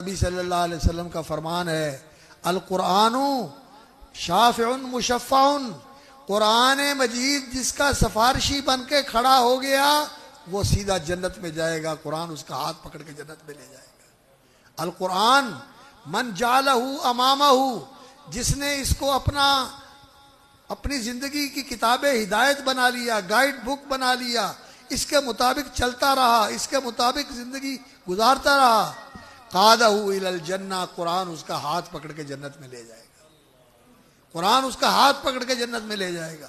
नबी सल्लल्लाहु अलैहि वसल्लम का फरमान है, अल कुरानु शाफिउन मुशफ़्फ़ाउन, कुरान मजीद जिसका सफारशी बन के खड़ा हो गया वो सीधा जन्नत में जाएगा। कुरान उसका हाथ पकड़ के जन्नत में ले जाएगा। अल कुरान मन जालहू अमामहू, जिसने इसको अपनी जिंदगी की किताबे हिदायत बना लिया, गाइड बुक बना लिया, इसके मुताबिक चलता रहा, इसके मुताबिक जिंदगी गुजारता रहा, कादहू इलल जन्ना, कुरान उसका हाथ पकड़ के जन्नत में ले जाएगा। कुरान उसका हाथ पकड़ के जन्नत में ले जाएगा।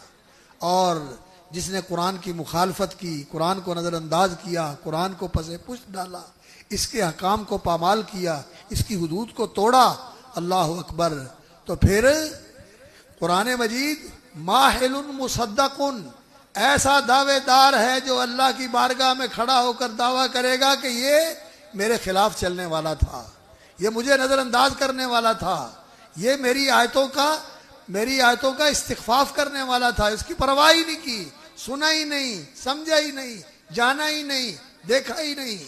और जिसने कुरान की मुखालफत की, कुरान को नज़रअंदाज किया, कुरान को पसे पुष्ट डाला, इसके हकाम को पामाल किया, इसकी हुदूद को तोड़ा, अल्लाह अकबर, तो फिर कुरान मजीद माहिलुन मुसद्दकुन, ऐसा दावेदार है जो अल्लाह की बारगाह में खड़ा होकर दावा करेगा कि ये मेरे खिलाफ चलने वाला था, ये मुझे नज़रअंदाज करने वाला था, ये मेरी आयतों का इस्तिग़फ़ाफ़ करने वाला था, इसकी परवाह ही नहीं की, सुना ही नहीं, समझा ही नहीं, जाना ही नहीं, देखा ही नहीं।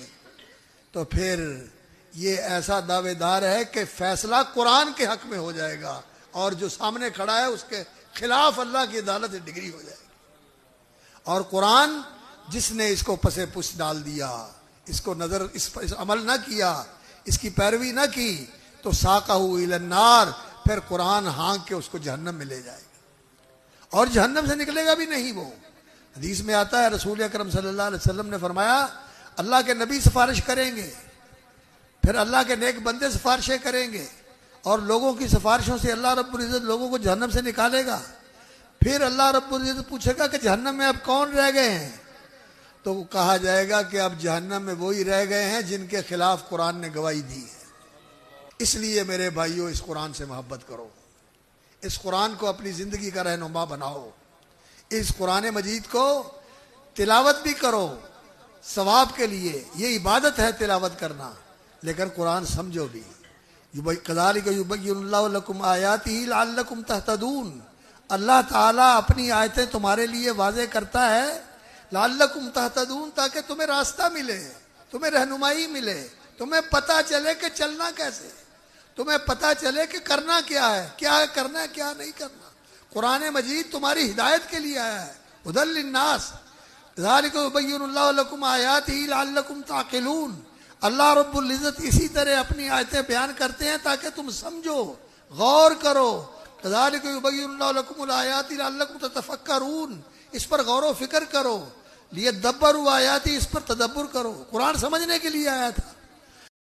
तो फिर ये ऐसा दावेदार है कि फैसला कुरान के हक में हो जाएगा और जो सामने खड़ा है उसके खिलाफ अल्लाह की अदालत में डिग्री हो जाएगी। और कुरान जिसने इसको पसे पुष्ट डाल दिया, इसको इस अमल न किया, इसकी पैरवी न की, तो साक़हू इलन्नार, फिर कुरान हाँक के उसको जहन्नम में ले जाएगा और जहन्नम से निकलेगा भी नहीं वो। हदीस में आता है, रसूल अकरम सल्लल्लाहु अलैहि वसल्लम ने फरमाया, अल्लाह के नबी सिफारिश करेंगे, फिर अल्लाह के नेक बंदे सिफारिशें करेंगे और लोगों की सिफारिशों से अल्लाह रब्बुल इज़्ज़त लोगों को जहन्नम से निकालेगा। फिर अल्लाह रब्बुल इज़्ज़त पूछेगा कि जहन्नम में अब कौन रह गए हैं? तो कहा जाएगा कि अब जहन्नम में वही रह गए हैं जिनके खिलाफ कुरान ने गवाही दी है। इसलिए मेरे भाइयों, इस कुरान से मोहब्बत करो, इस कुरान को अपनी ज़िंदगी का रहनुमा बनाओ, इस कुरान मजीद को तिलावत भी करो सवाब के लिए, ये इबादत है तिलावत करना, लेकिन कुरान समझो भी। कज़ालिक युबय्यिनुल्लाहु लकुम आयातिही लअल्लकुम तहतदून, अल्लाह ताला अपनी आयतें तुम्हारे लिए वाज़े करता है, लअल्लकुम तहतदून, ताकि तुम्हें रास्ता मिले, तुम्हें रहनुमाई मिले, तुम्हें पता चले कि चलना कैसे, तुम्हें पता चले कि करना क्या है, क्या करना है, क्या नहीं करना। कुरान मजीद तुम्हारी हिदायत के लिए आया है, हुदल लिन्नास, ज़ालिक युबय्यिनुल्लाहु लकुम आयातिही लअल्लकुम ताक़िलून। अल्लाह रब्बुल इज़्ज़त इसी तरह अपनी आयतें बयान करते हैं ताकि तुम समझो, गौर करो। कज़ालिक युबय्यिनुल्लाहु लकुमुल आयाति लअल्लकुम ततफ़क्करून, इस पर गौर व फिक्र करो, लियदब्बरू आयाति, इस पर तदब्बुर करो। कुरान समझने के लिए आया था।